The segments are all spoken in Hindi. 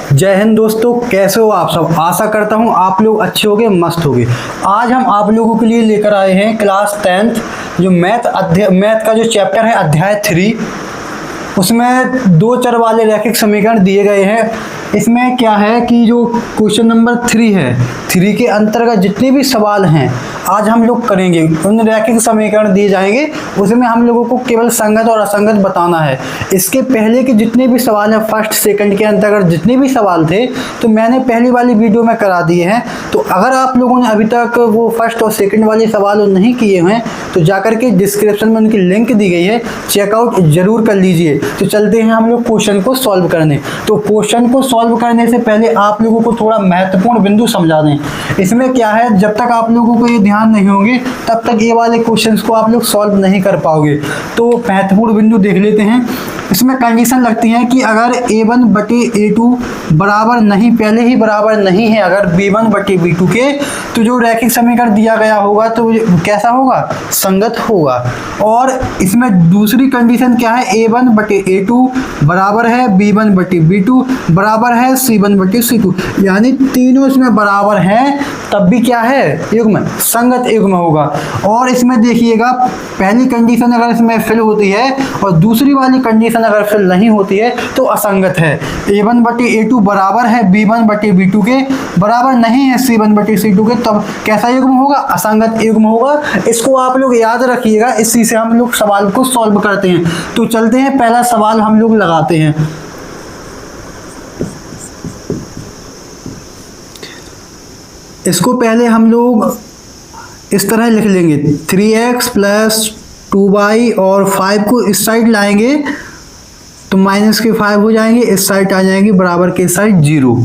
जय हिंद दोस्तों, कैसे हो आप सब। आशा करता हूँ आप लोग अच्छे होगे, मस्त होगे। आज हम आप लोगों के लिए लेकर आए हैं क्लास 10th जो मैथ का जो चैप्टर है अध्याय 3। उसमें दो चर वाले रैखिक समीकरण दिए गए हैं। इसमें क्या है कि जो क्वेश्चन नंबर 3 है, 3 के अंतर्गत जितने भी सवाल हैं आज हम लोग करेंगे। उन रैखिक समीकरण दिए जाएंगे, उसमें हम लोगों को केवल संगत और असंगत बताना है। इसके पहले के जितने भी सवाल हैं, फर्स्ट सेकंड के अंतर्गत जितने भी सवाल थे, तो मैंने पहली वाली वीडियो में करा दिए हैं। तो अगर आप लोगों ने अभी तक वो फर्स्ट और सेकंड वाले सवाल नहीं किए हैं तो जाकर के डिस्क्रिप्शन में उनकी लिंक दी गई है, चेकआउट जरूर कर लीजिए। तो चलते हैं हम लोग क्वेश्चन को सॉल्व करने। तो क्वेश्चन को सॉल्व करने से पहले आप लोगों को थोड़ा महत्वपूर्ण बिंदु समझा दें। इसमें क्या है, जब तक आप लोगों को ये ध्यान नहीं होंगे तब तक ये वाले क्वेश्चंस को आप लोग सॉल्व नहीं कर पाओगे। तो महत्वपूर्ण बिंदु देख लेते हैं। इसमें कंडीशन लगती है कि अगर a1 बटे a2 बराबर नहीं, पहले ही बराबर नहीं है अगर b1 बटे b2 के, तो जो रैखिक समीकरण दिया गया होगा तो कैसा होगा, संगत होगा। और इसमें दूसरी कंडीशन क्या है, a1 बटे a2 बराबर है b1 बटे b2 बराबर है c1 बटे c2, यानी तीनों इसमें बराबर हैं तब भी क्या है, युग्म, संगत युग्म होगा। और इसमें देखिएगा पहली कंडीशन अगर इसमें फिल होती है और दूसरी वाली कंडीशन अगर फिल नहीं होती है तो असंगत है। a1 बटे a2 बराबर है b1 बटे b2 के, बराबर नहीं है c1 बटे c2 के, तब कैसा युग्म होगा, असंगत युग्म होगा। इसको आप लोग याद रखिएगा, इसी से हम लोग सवाल को सॉल्व करते हैं। तो चलते हैं, पहला सवाल हम लोग लगाते हैं। इसको पहले हम लोग इस तरह लिख लेंगे, 3x प्लस 2y और 5 को इस साइड लाएंगे तो माइनस के 5 हो जाएंगे, इस साइड आ जाएंगे, बराबर के साइड 0।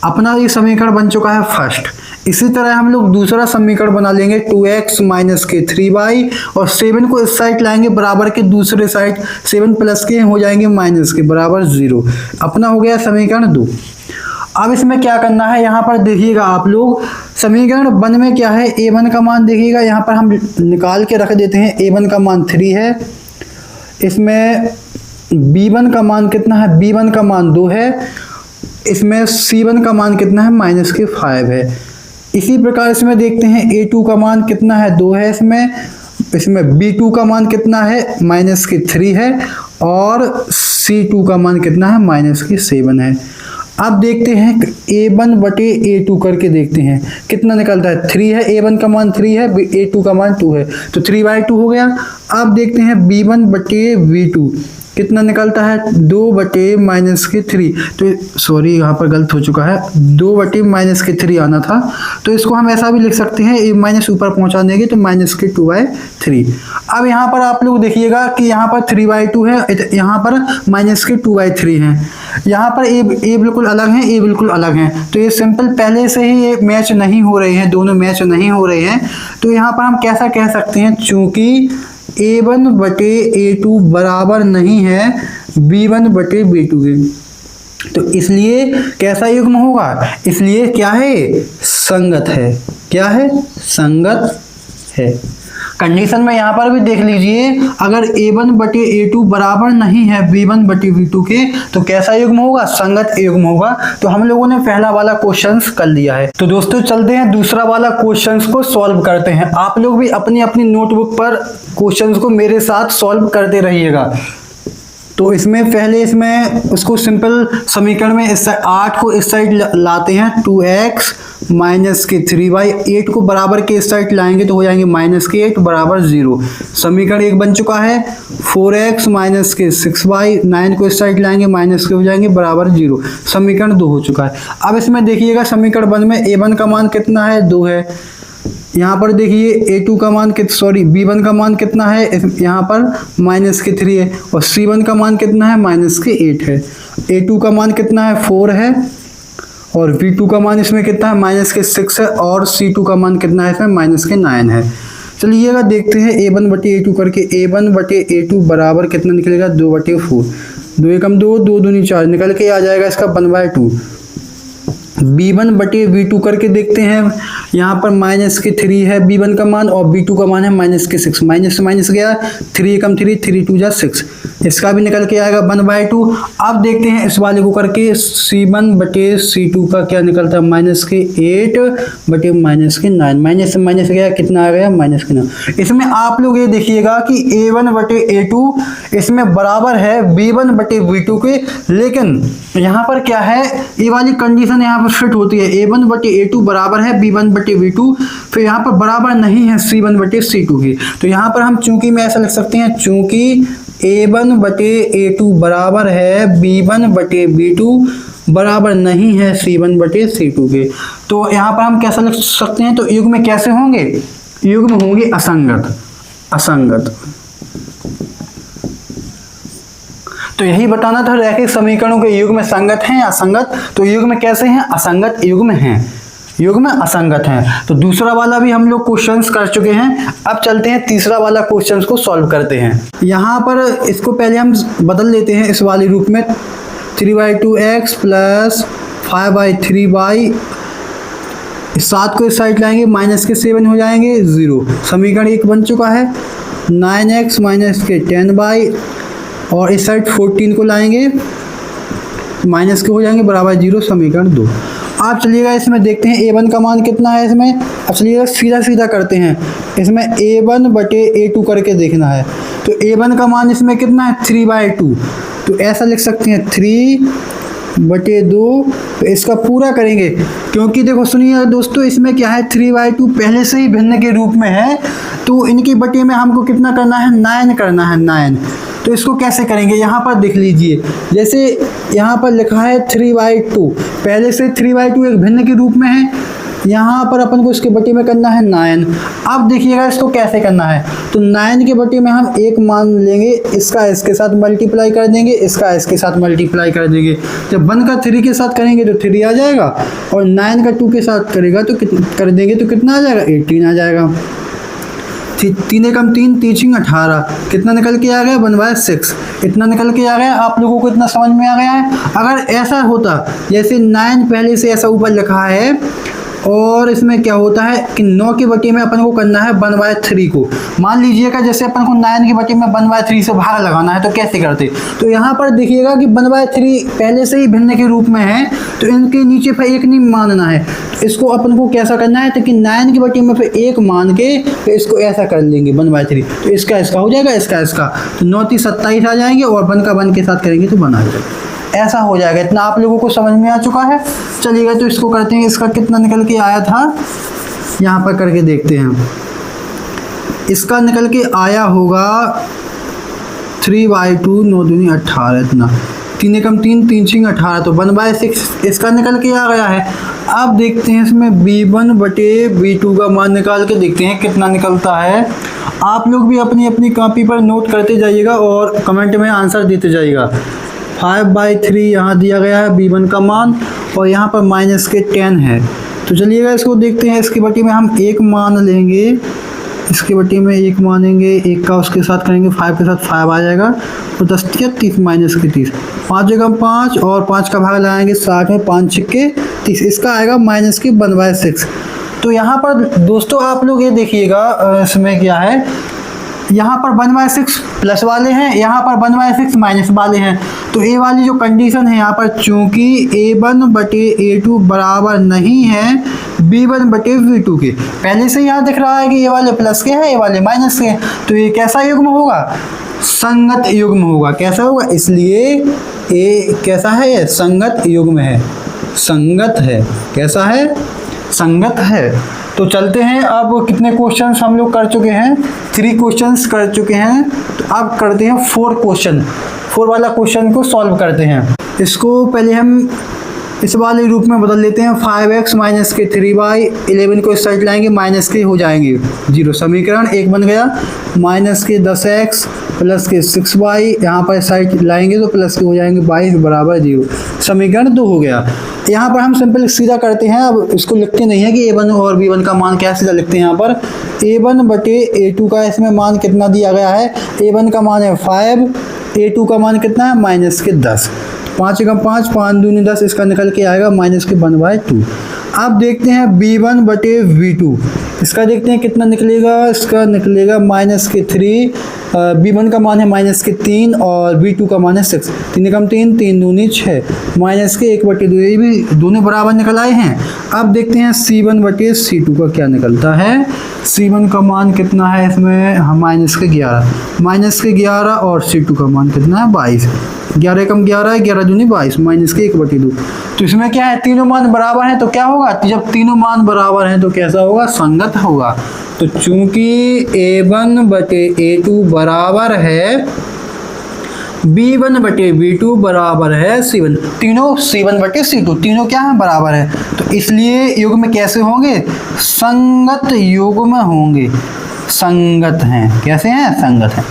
अपना ये समीकरण बन चुका है फर्स्ट। इसी तरह हम लोग दूसरा समीकरण बना लेंगे, 2x माइनस के 3y और 7 को इस साइड लाएंगे, बराबर के दूसरे साइड 7 प्लस के हो जाएंगे माइनस के, बराबर 0। अपना हो गया समीकरण 2। अब इसमें क्या करना है, यहाँ पर देखिएगा आप लोग समीकरण 1 में क्या है, a1 का मान देखिएगा, यहाँ पर हम निकाल के रख देते हैं। a1 का मान 3 है, इसमें b1 का मान कितना है, b1 का मान 2 है, इसमें c1 का मान कितना है, माइनस के 5 है। इसी प्रकार इसमें देखते हैं a2 का मान कितना है, 2 है, इसमें b2 का मान कितना है, माइनस के 3 है, और c2 का मान कितना है, माइनस के 7 है। अब देखते हैं a1 बटे a2 करके देखते हैं कितना निकलता है, 3 है, a1 का मान 3 है, a2 का मान 2 है, तो 3/2 हो गया। अब देखते हैं b1 बटे b2 कितना निकलता है, 2 बटे माइनस के 3, तो सॉरी यहाँ पर गलत हो चुका है, 2 बटे माइनस के 3 आना था, तो इसको हम ऐसा भी लिख सकते हैं, ये माइनस ऊपर पहुँचा देंगे तो माइनस के 2/3। अब यहाँ पर आप लोग देखिएगा कि यहाँ पर 3/2 है, यहाँ पर माइनस के 2/3 है, यहाँ पर ए बिल्कुल अलग है, ए बिल्कुल अलग है, तो ये सिंपल पहले से ही ये मैच नहीं हो रहे हैं, दोनों मैच नहीं हो रहे हैं। तो यहाँ पर हम कैसा कह सकते हैं, चूंकि a1 बटे a2 बराबर नहीं है b1 बटे b2 के, तो इसलिए कैसा युग्म होगा, इसलिए क्या है, संगत है। क्या है, संगत है। कंडीशन में यहाँ पर भी देख लीजिए, अगर a1 बटे a2 बराबर नहीं है b1 बटे b2 के, तो कैसा युग्म होगा, संगत युग्म होगा। तो हम लोगों ने पहला वाला क्वेश्चन कर लिया है। तो दोस्तों चलते हैं दूसरा वाला क्वेश्चन को सॉल्व करते हैं। आप लोग भी अपनी अपनी नोटबुक पर क्वेश्चन को मेरे साथ सॉल्व करते रहिएगा। तो इसमें पहले उसको सिंपल समीकरण में 8 को इस साइड लाते हैं, 2x माइनस के 3y, 8 को बराबर के इस साइड लाएंगे तो हो जाएंगे माइनस के 8 बराबर 0। समीकरण 1 बन चुका है। 4x माइनस के 6y, 9 को इस साइड लाएंगे माइनस के हो जाएंगे बराबर 0। समीकरण 2 हो चुका है। अब इसमें देखिएगा समीकरण 1 में a1 का मान कितना है, 2 है, यहाँ पर देखिए a2 का मान b1 का मान कितना है, यहाँ पर माइनस के 3 है, और c1 का मान कितना है, माइनस के 8 है। a2 का मान कितना है, 4 है, और b2 का मान इसमें कितना है, माइनस के 6 है, और c2 का मान कितना है, इसमें माइनस के 9 है। चलिएगा देखते हैं a1 बटे a2 करके, a1 बटे a2 बराबर कितना निकलेगा, 2/4, 2 एकम 2, 2 दूनी 4 निकल के आ जाएगा इसका 1/2। b1 बटे b2 करके देखते हैं। यहाँ पर -3 है b1 का मान और b2 का मान है -6। माइनस से माइनस गया, 3 एकम 3, 3 2 जा 6, इसका भी निकल के आएगा 1/2। अब देखते हैं इस वाले को करके, c1 बटे c2 का क्या निकलता है, -8 बटे -9। माइनस से माइनस गया, कितना आ गया, -9। इसमें आप लोग ये देखिएगा कि a1 बटे a2 इसमें बराबर है b1 बटे b2 के, लेकिन यहाँ पर क्या है, ये वाली कंडीशन यहाँ पर फिट होती है, a1 बटे a2 बराबर है b1 बटे b2, फिर यहाँ पर बराबर नहीं है c1 बटे c2 की। तो यहाँ पर हम चूंकि में ऐसा लिख सकते हैं, चूंकि a1 बटे a2 बराबर है b1 बटे b2 बराबर नहीं है c1 बटे c2 के, तो यहाँ पर हम कैसा लिख सकते हैं, तो युग्म कैसे होंगे, युग्म होंगे असंगत। असंगत तो यही बताना था, रैखिक समीकरणों के युग्म संगत हैं या असंगत, तो युग्म कैसे हैं, असंगत युग्म हैं, युग्म असंगत हैं। तो दूसरा वाला भी हम लोग क्वेश्चंस कर चुके हैं। अब चलते हैं तीसरा वाला क्वेश्चंस को सॉल्व करते हैं। यहाँ पर इसको पहले हम बदल लेते हैं इस वाले रूप में, 3/2x प्लस 5/3y, 7 को इस साइड लाएंगे, -7 हो जाएंगे 0। समीकरण 1 बन चुका है। 9x -10y और इस साइड 14 को लाएंगे, माइनस के हो जाएंगे बराबर 0, समीकरण 2। आप चलिएगा इसमें देखते हैं a1 का मान कितना है इसमें। अब चलिएगा सीधा सीधा करते हैं, इसमें a1 बटे a2 करके देखना है। तो a1 का मान इसमें कितना है, 3/2, तो ऐसा लिख सकते हैं 3/2। तो इसका पूरा करेंगे, क्योंकि देखो सुनिए दोस्तों, इसमें क्या है, 3/2 पहले से ही भिन्न के रूप में है, तो इनकी बटे में हमको कितना करना है, 9 करना है, 9। तो इसको कैसे करेंगे, यहाँ पर देख लीजिए, जैसे यहाँ पर लिखा है 3/2, पहले से 3/2 एक भिन्न के रूप में है, यहाँ पर अपन को इसके बटे में करना है 9। अब देखिएगा इसको कैसे करना है, तो 9 के बटे में हम 1 मान लेंगे, इसका इसके साथ मल्टीप्लाई कर देंगे, इसका इसके साथ मल्टीप्लाई कर देंगे। जब 1 का 3 के साथ करेंगे तो 3 आ जाएगा, और 9 का 2 के साथ करेगा तो कर देंगे तो कितना आ जाएगा, 18 आ जाएगा। 3 एकम 3, 3 18, कितना निकल के आ गया, 1/6, इतना निकल के आ गया। आप लोगों को इतना समझ में आ गया है। अगर ऐसा होता, जैसे 9 पहले से ऐसा ऊपर लिखा है, और इसमें क्या होता है कि 9 के बटे में अपन को करना है 1/3 को। मान लीजिएगा जैसे अपन को 9 के बटे में 1/3 से भाग लगाना है, तो कैसे करते, तो यहाँ पर देखिएगा कि 1/3 पहले से ही भिन्न के रूप में है, तो इनके नीचे फिर 1 नहीं मानना है। तो इसको अपन को कैसा करना है, तो कि 9 के बटे में फिर 1 मान के फिर इसको ऐसा कर लेंगे 1/3, तो इसका इसका हो जाएगा, इसका इसका, तो 9 3 27 आ जाएंगे, और 1 का 1 के साथ करेंगे तो 1 आ जाएगा। ऐसा हो जाएगा। इतना आप लोगों को समझ में आ चुका है। चलिएगा तो इसको करते हैं, इसका कितना निकल के आया था, यहाँ पर करके देखते हैं। इसका निकल के आया होगा 3/2, 9 दूनी 18, इतना 3 एकम 3, 3 6 18, तो 1/6 इसका निकल के आ गया है। अब देखते हैं इसमें b1 बटे b2 का मान निकाल के देखते हैं कितना निकलता है। आप लोग भी अपनी अपनी कॉपी पर नोट करते जाइएगा और कमेंट में आंसर देते जाइएगा। 5/3 यहाँ दिया गया है b1 का मान, और यहाँ पर -10 है। तो चलिएगा इसको देखते हैं। इसके बटे में हम 1 मान लेंगे, इसके बटे में 1 मानेंगे, 1 का उसके साथ करेंगे, 5 के साथ 5 आ जाएगा, तो 10 30 -30, 5 एकम 5 और 5 का भाग लगाएंगे 60 है, 5 छिक्के 30, इसका आएगा -1/6। तो यहाँ पर दोस्तों आप लोग ये देखिएगा, इसमें क्या है, यहाँ पर 1/6 प्लस वाले हैं, यहाँ पर 1/6 माइनस वाले हैं। तो ए वाली जो कंडीशन है यहाँ पर, चूंकि a1 बटे a2 बराबर नहीं है b1 बटे b2 के, पहले से यहाँ दिख रहा है कि ये वाले प्लस के हैं, ये वाले माइनस के हैं, तो ये कैसा युग्म होगा, संगत युग्म होगा। कैसा होगा, इसलिए ए कैसा है, ये संगत युग्म है, संगत है। कैसा है, संगत है। तो चलते हैं, अब कितने क्वेश्चंस हम लोग कर चुके हैं, 3 क्वेश्चंस कर चुके हैं। तो अब करते हैं 4 क्वेश्चन, 4 वाला क्वेश्चन को सॉल्व करते हैं। इसको पहले हम इस वाले रूप में बदल लेते हैं, 5x माइनस के 3y, 11 को इस साइड लाएंगे, माइनस के हो जाएंगे 0, समीकरण 1 बन गया। माइनस के 10x प्लस के 6y, यहाँ पर साइड लाएंगे तो प्लस के हो जाएंगे 22 बराबर 0, समीकरण 2 हो गया। यहाँ पर हम सिंपल सीधा करते हैं, अब इसको लिखते नहीं है कि a1 और b1 का मान क्या, सीधा लिखते हैं। यहाँ पर a1 बटे a2 का इसमें मान कितना दिया गया है, a1 का मान है 5, a2 का मान कितना है -10। 5 एकम 5, 5 दूनी 10, इसका निकल के आएगा -1/2। अब देखते हैं b1 बटे v2, इसका देखते हैं कितना निकलेगा। इसका निकलेगा -3, b1 का मान है -3 और b2 का मान है 6। 3 एकम 3, 3 दूनी 6, -1/2, ये भी दोनों बराबर निकल आए हैं। अब देखते हैं c1 बटे c2 का क्या निकलता है। c1 का मान कितना है इसमें, -11 और c2 का मान कितना है 22। 11 एकम 11, 11 दूनी 22, -1/2। तो इसमें क्या है, तीनों मान बराबर हैं तो क्या होगा, जब तीनों मान बराबर हैं तो कैसा होगा, संगत होगा। तो चूंकि a1 बटे a2 बराबर है b1 बटे b2 बराबर है c1, तीनों c1 बटे c2 तीनों क्या है, बराबर है। तो इसलिए युग्म कैसे होंगे, संगत युग्म होंगे, संगत हैं। कैसे हैं, संगत हैं।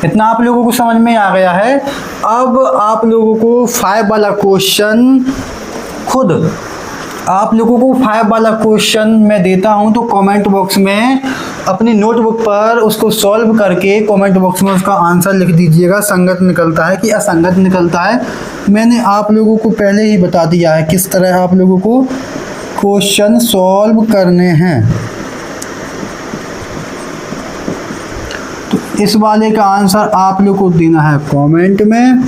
इतना आप लोगों को समझ में आ गया है। अब आप लोगों को 5 वाला क्वेश्चन खुद आप लोगों को 5 वाला क्वेश्चन मैं देता हूं, तो कमेंट बॉक्स में अपनी नोटबुक पर उसको सॉल्व करके कमेंट बॉक्स में उसका आंसर लिख दीजिएगा, संगत निकलता है कि असंगत निकलता है। मैंने आप लोगों को पहले ही बता दिया है किस तरह आप लोगों को क्वेश्चन सॉल्व करने हैं। तो इस वाले का आंसर आप लोग को देना है कमेंट में।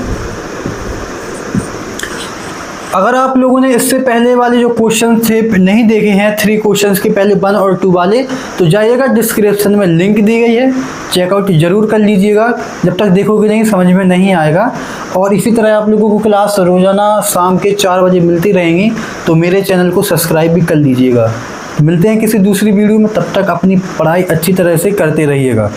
अगर आप लोगों ने इससे पहले वाले जो क्वेश्चन थे नहीं देखे हैं, 3 क्वेश्चंस के पहले 1 और 2 वाले, तो जाइएगा डिस्क्रिप्शन में लिंक दी गई है, चेकआउट जरूर कर लीजिएगा। जब तक देखोगे नहीं समझ में नहीं आएगा। और इसी तरह आप लोगों को क्लास रोजाना शाम के 4 बजे मिलती रहेंगी, तो मेरे चैनल को सब्सक्राइब भी कर लीजिएगा। मिलते हैं किसी दूसरी वीडियो में, तब तक अपनी पढ़ाई अच्छी तरह से करते रहिएगा।